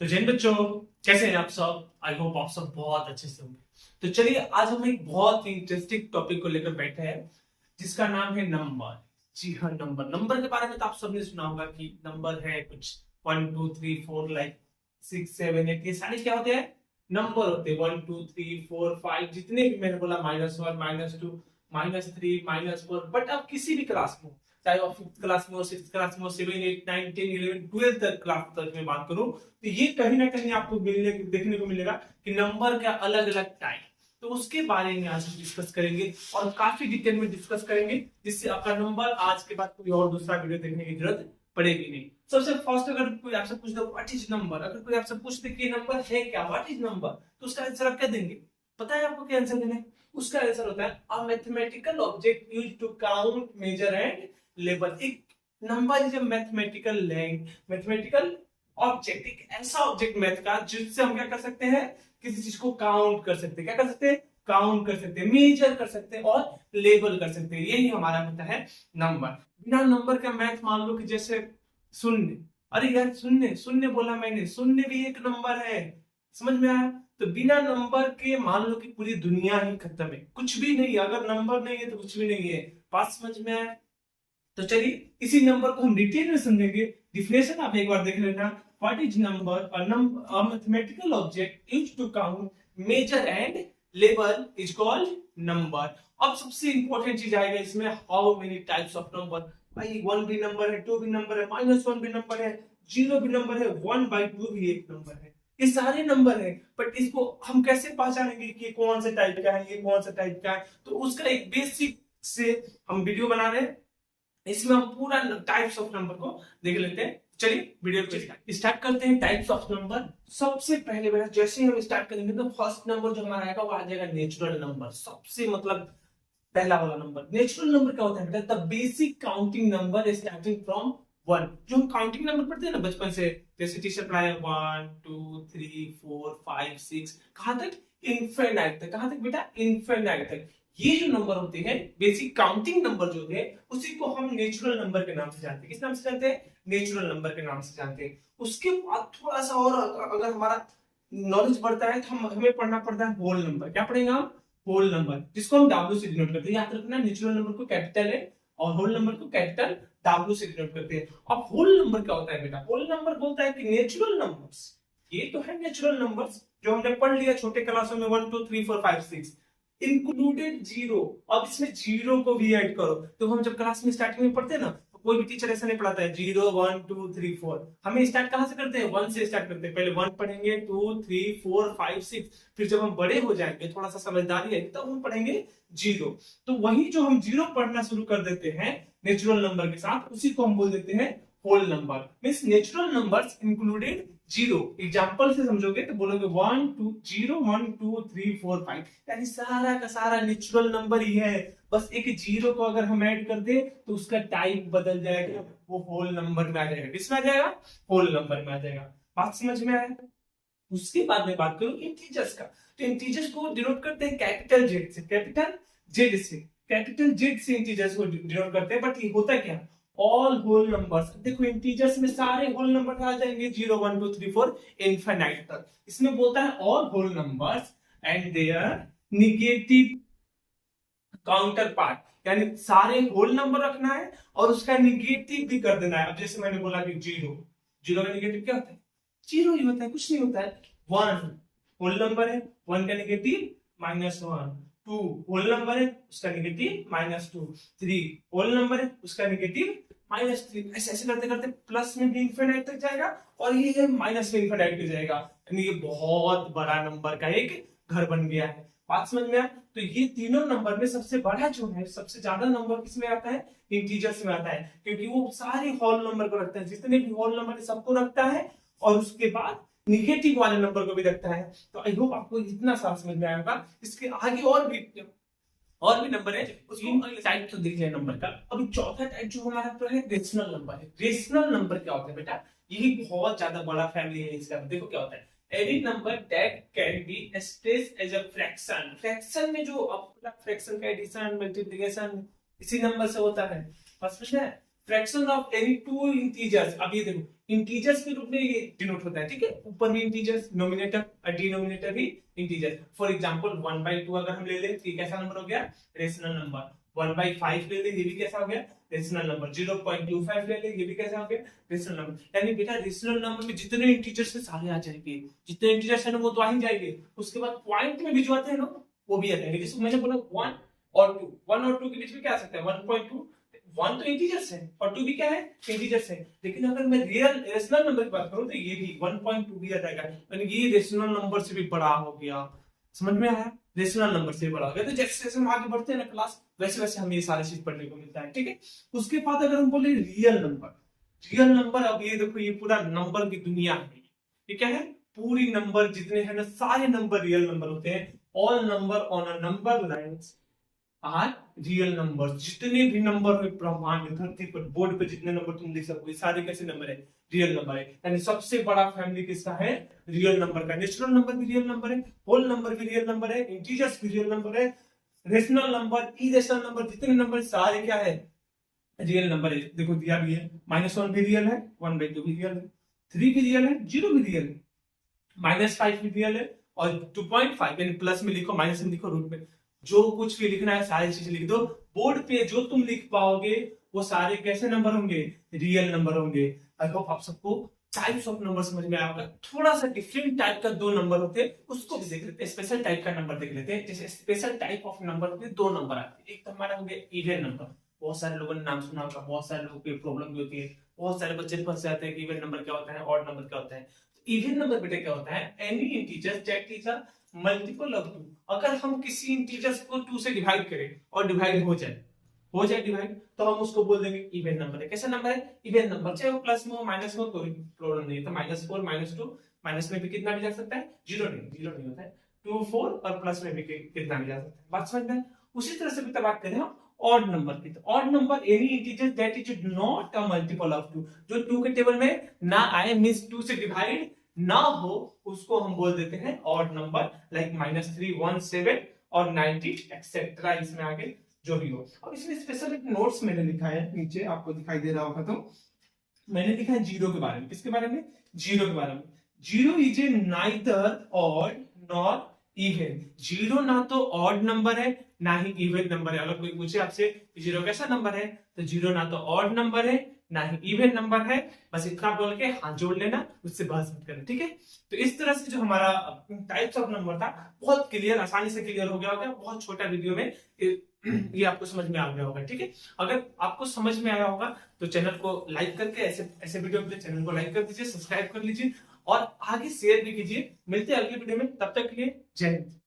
तो जैन बच्चों, कैसे हैं आप सब? आई होप आप सब बहुत अच्छे से होंगे। तो चलिए, आज हम एक बहुत ही इंटरेस्टिंग टॉपिक को लेकर बैठे हैं जिसका नाम है नंबर। जी हाँ, नंबर। नंबर के बारे में तो आप सबने सुना होगा कि नंबर है कुछ 1 2 3 4 लाइक 6 7 8। ये सारे क्या होते हैं? नंबर होते हैं। 1 2 3 4 5, जितने भी मैंने बोला, -1 -2 -3 -4। बट आप किसी भी क्लास में, चाहे आप 5th क्लास में हो, 6th क्लास में हो, 7 8 9 10 11 12 तक क्लास तक में बात करूं, तो ये कहीं ना कहीं आपको देखने को मिलेगा कि नंबर का अलग अलग टाइप। तो उसके बारे में आज हम डिस्कस करेंगे और काफी डिटेल में डिस्कस करेंगे, जिससे आपका नंबर आज के बाद कोई और दूसरा वीडियो देखने की जरूरत पड़ेगी नहीं। सबसे फर्स्ट, अगर कोई आपसे पूछ दो व्हाट इज नंबर, अगर कोई आपसे पूछ दे कि नंबर है क्या, व्हाट इज नंबर, तो उसका आंसर आप क्या देंगे? पता है आपको क्या आंसर देना है? उसका आंसर होता है a mathematical object used to count, measure and label. एक number is a mathematical object, एक ऐसा ऑब्जेक्ट मैथ का जिससे हम क्या कर सकते हैं? किसी चीज को काउंट कर सकते हैं। क्या कर सकते हैं? काउंट कर सकते हैं, मेजर कर सकते हैं और लेबल कर सकते हैं। यही हमारा होता है नंबर। बिना नंबर का मैथ, मान लो कि जैसे शून्य। अरे यार, शून्य शून्य बोला मैंने, शून्य भी एक नंबर है। समझ में आया? तो बिना नंबर के मान लो कि पूरी दुनिया ही खत्म है, कुछ भी नहीं है। अगर नंबर नहीं है तो कुछ भी नहीं है। बात समझ में आया? तो चलिए, इसी नंबर को हम डिटेल में समझेंगे। डिफिनेशन आप एक बार देख लेना। What is number? A mathematical object used to count, measure and label is called number. अब सबसे इंपॉर्टेंट चीज आएगा इसमें, how many types of number. भाई, 1 भी नंबर है, 2 भी नंबर है, -1 भी नंबर है, 0 भी नंबर है, 1/2 भी एक नंबर है। ये सारे नंबर है, बट इसको हम कैसे पहचानेंगे कि कौन से टाइप का है, ये कौन सा टाइप का है? तो उसका एक बेसिक से हम वीडियो बना रहे हैं। इसमें हम पूरा टाइप्स ऑफ नंबर को देख लेते हैं। चलिए, वीडियो को स्टार्ट करते हैं। Types of number. सबसे पहले बेटा, जैसे ही हम स्टार्ट करेंगे तो फर्स्ट नंबर जो हमारा आएगा वो आ जाएगा नेचुरल नंबर। सबसे मतलब पहला वाला नंबर। नेचुरल नंबर क्या होता है बेटा? The basic counting number starting from 1। जो हम काउंटिंग नंबर पढ़ते हैं ना बचपन से, जैसे टीचर पढ़ाया 1 2 3 4 5 6, कहां तक? इनफिनाइट तक। कहां तक बेटा? इनफिनाइट तक। ये जो नंबर होते हैं, बेसिक काउंटिंग नंबर जो है, उसी को हम नेचुरल नंबर के नाम से जानते हैं। किस नाम से जानते हैं? नेचुरल नंबर के नाम से जानते हैं। उसके बाद थोड़ा सा और अगर हमारा नॉलेज बढ़ता है तो हमें पढ़ना पड़ता है होल नंबर। क्या पढ़ेंगे हम? होल नंबर, जिसको हम डब्ल्यू से डिनोट करते हैं। याद रखना, नेचुरल नंबर को कैपिटल है और होल नंबर को कैपिटल डब्ल्यू से डिनोट करते हैं। अब होल नंबर क्या होता है बेटा? होल नंबर बोलता है कि नेचुरल नंबर्स, ये तो है नेचुरल नंबर्स जो हमने पढ़ लिया छोटे क्लासों में, 1 2 3 4 5 6, इंक्लूडेड जीरो। अब इसमें जीरो को भी ऐड करो। तो हम जब क्लास में स्टार्टिंग में पढ़ते हैं ना, तो कोई भी टीचर ऐसा नहीं पढ़ाता है 0 1 2 3 4। हमें स्टार्ट कहां से करते हैं? 1 से स्टार्ट करते हैं। पहले 1 पढ़ेंगे, 2 3 4 5 6, फिर जब हम बड़े हो जाएंगे, थोड़ा सा समझदारी है, तब हम पढ़ेंगे जीरो। तो वही जो हम जीरो पढ़ना शुरू कर देते हैं नेचुरल नंबर के साथ, उसी को हम बोल देते हैं whole number. Means natural numbers included zero. Example से समझोगे तो बोलोगे 1 2 0 1 2 3 4 5, यानी सारा का सारा नेचुरल नंबर ही है। बस एक जीरो को अगर हम ऐड कर दे तो उसका टाइप बदल जाएगा, वो होल नंबर में आ जाएगा। किसमें आ जाएगा? होल नंबर में आ जाएगा। बात समझ में आया? उसके बाद में बात करूं इंटीजर्स का, तो इंटीजर्स को डिनोट करते हैं कैपिटल जेड से। कैपिटल जेड से, कैपिटल जेड से इंटीजर्स को डिनोट करते हैं। बट ये होता क्या? All whole numbers. देखो, इंटीजर्स में सारे होल नंबर आ जाएंगे, 0 1 2 3 4 इनफिनाइट तक। इसमें बोलता है all whole numbers and their negative counterpart, यानी सारे होल नंबर रखना है और उसका निगेटिव भी कर देना है। अब जैसे मैंने बोला कि जीरो, जीरो का निगेटिव क्या होता है? जीरो ही होता है, कुछ नहीं होता है। 1 होल नंबर है, 1 का निगेटिव -1। 2 होल नंबर है, उसका निगेटिव -2। 3 होल नंबर है, उसका निगेटिव -3। ऐसे ऐसे करते करते प्लस में भी इंफिनाइट तक जाएगा और ये माइनस में इंफिनाइट तक जाएगा। यानी ये बहुत बड़ा नंबर का एक घर बन गया है। बात समझ में आया? तो ये तीनों नंबर में सबसे बड़ा जो है, सबसे ज्यादा नंबर किसमें आता है? इंटीजर्स में आता है, क्योंकि वो सारे होल नंबर को रखता है। जितने भी होल नंबर है सबको रखता है और उसके बाद निगेटिव वाले नंबर को भी रखता है। तो आई होप आपको इतना सा समझ में आएगा। इसके आगे और भी नंबर है, उसको टाइप तो देख लिया नंबर का। अभी चौथा टाइप जो हमारा तो है रेशनल नंबर है। रेशनल नंबर क्या होता है बेटा? यही बहुत ज्यादा बड़ा फैमिली है इसका। देखो क्या होता है, any number that can be expressed as a fraction. Fraction में जो फ्रैक्शन का एडिशन मल्टीप्लिकेशन इसी नंबर से होता है। बस है, fraction of any two integers. अब ये देखो इंटीजर्स के रूप में ये डिनोट होता है, ठीक है, ऊपर भी इंटीजर्स, नोमिनेटर और डिनोमिनेटर भी इंटीजर। फॉर एग्जांपल 1/2 अगर हम ले ले तो ये कैसा नंबर हो गया, रेशनल नंबर। 1/5 ले ले, ये भी कैसा हो गया, रेशनल नंबर। 0.25 ले ले, ये भी कैसा हो गया, रेशनल नंबर। यानी बेटा रेशनल नंबर में जितने इंटीजर्स है सारे आ जाएंगे, जितने इंटीजर्स है ना वो तो आ ही जाएंगे। उसके बाद पॉइंट में भी जो आते हैं ना वो भी आ जाएंगे। जैसे मैंने बोला 1 और 2, 1 और 2 के बीच में क्या आ सकता है, 1.2। 1 तो इंटीजर्स है और 2 भी क्या है, इंटीजर्स है। लेकिन अगर मैं रियल रेशनल नंबर की बात करूं तो ये भी 1.2 भी आ जाएगा, यानी ये रेशनल नंबर से भी बड़ा हो गया। समझ में आया, रेशनल नंबर से बड़ा हो गया। तो जैसे जैसे हम आगे बढ़ते हैं ना क्लास, वैसे वैसे हमें ये सारी चीज पढ़ने को मिलता है, ठीक है। उसके बाद अगर हम बोले रियल नंबर, रियल नंबर, अब ये देखो ये पूरा नंबर की दुनिया है। ये क्या है, पूरी नंबर जितने हैं ना सारे नंबर रियल नंबर होते हैं। All number on a number lines are real number. जितने भी नंबर हुए ब्रह्मांड धरती पर, बोर्ड पे जितने नंबर तुम लिख सकोगे सारे कैसे नंबर है, रियल नंबर है। यानी सबसे बड़ा फैमिली किसका है, रियल नंबर का। नेचुरल नंबर भी रियल नंबर है, होल नंबर भी रियल नंबर है, इंटीजर्स भी रियल नंबर है, रेशनल नंबर, इरेशनल नंबर, जितने नंबर सारे क्या है, रियल नंबर है। देखो दिया भी है, -1 भी रियल है, 1/2 भी रियल है, 3 भी रियल है, 0 भी रियल है, -5 भी रियल है, और 2.5 यानी प्लस में लिखो, माइनस में लिखो, रूट में जो कुछ भी लिखना है सारी चीजें लिख दो। बोर्ड पे जो तुम लिख पाओगे वो सारे कैसे नंबर होंगे, रियल नंबर होंगे। आई होप आप सबको टाइप्स ऑफ नंबर समझ में आया होगा। थोड़ा सा डिफरेंट टाइप का 2 नंबर होते हैं, उसको भी देख लेते हैं। स्पेशल टाइप का नंबर देख लेते हैं। जैसे स्पेशल टाइप ऑफ नंबर होते हैं, 2 नंबर आते हैं। एक तो हमारा हो गया इवन नंबर, बहुत सारे लोगों ने नाम सुना होगा, बहुत सारे लोगों की प्रॉब्लम भी होती है, बहुत सारे बच्चे फंस जाते हैं कि इवन नंबर क्या होता है, ऑड नंबर क्या होता है। इवन नंबर बेटा क्या होता है, any integer that is a multiple of 2। अगर हम किसी इंटीजर्स को 2 से डिवाइड करें और डिवाइड हो जाए डिवाइड, तो हम उसको बोल देंगे इवन नंबर है। कैसा नंबर है, इवन नंबर। चाहे वो प्लस में हो माइनस में हो कोई प्रॉब्लम नहीं है। तो -4 -2, माइनस में भी कितना भी जा सकता है, 0 नहीं होता है। 2 4 और प्लस में भी कितना भी जा सकता है। बात समझ में। उसी तरह से भी बात करें हम ऑड नंबर की, तो odd number any integer that is not a multiple of 2, जो 2 के टेबल में ना आए, मींस 2 से डिवाइड ना हो, उसको हम बोल देते हैं ऑड नंबर। लाइक -3 1 7 और 90 एक्सेट्रा, इसमें आगे जो भी हो। अब इसमें स्पेशल एक नोट्स मैंने लिखा है, नीचे आपको दिखाई दे रहा होगा, तो मैंने लिखा है 0 के बारे में। किसके बारे में, 0 के बारे में। 0 is a neither odd nor even. 0 ना तो ऑड नंबर है ना ही इवन नंबर है। अगर कोई पूछे आपसे 0 कैसा नंबर है, तो 0 ना तो ऑड नंबर है ना ही इवन नंबर है। बस इतना बोल के हाथ जोड़ लेना, उससे बहस मत करना, ठीक है। तो इस तरह से जो हमारा टाइप्स ऑफ नंबर था बहुत क्लियर, आसानी से क्लियर हो गया होगा। बहुत छोटा वीडियो में ये आपको समझ में आ गया होगा, ठीक है। अगर आपको समझ में आया होगा तो चैनल को लाइक करके, ऐसे ऐसे वीडियो के लिए चैनल को लाइक कर दीजिए, सब्सक्राइब कर लीजिए और आगे शेयर भी कीजिए। मिलते हैं अगले वीडियो में, तब तक के लिए जय हिंद।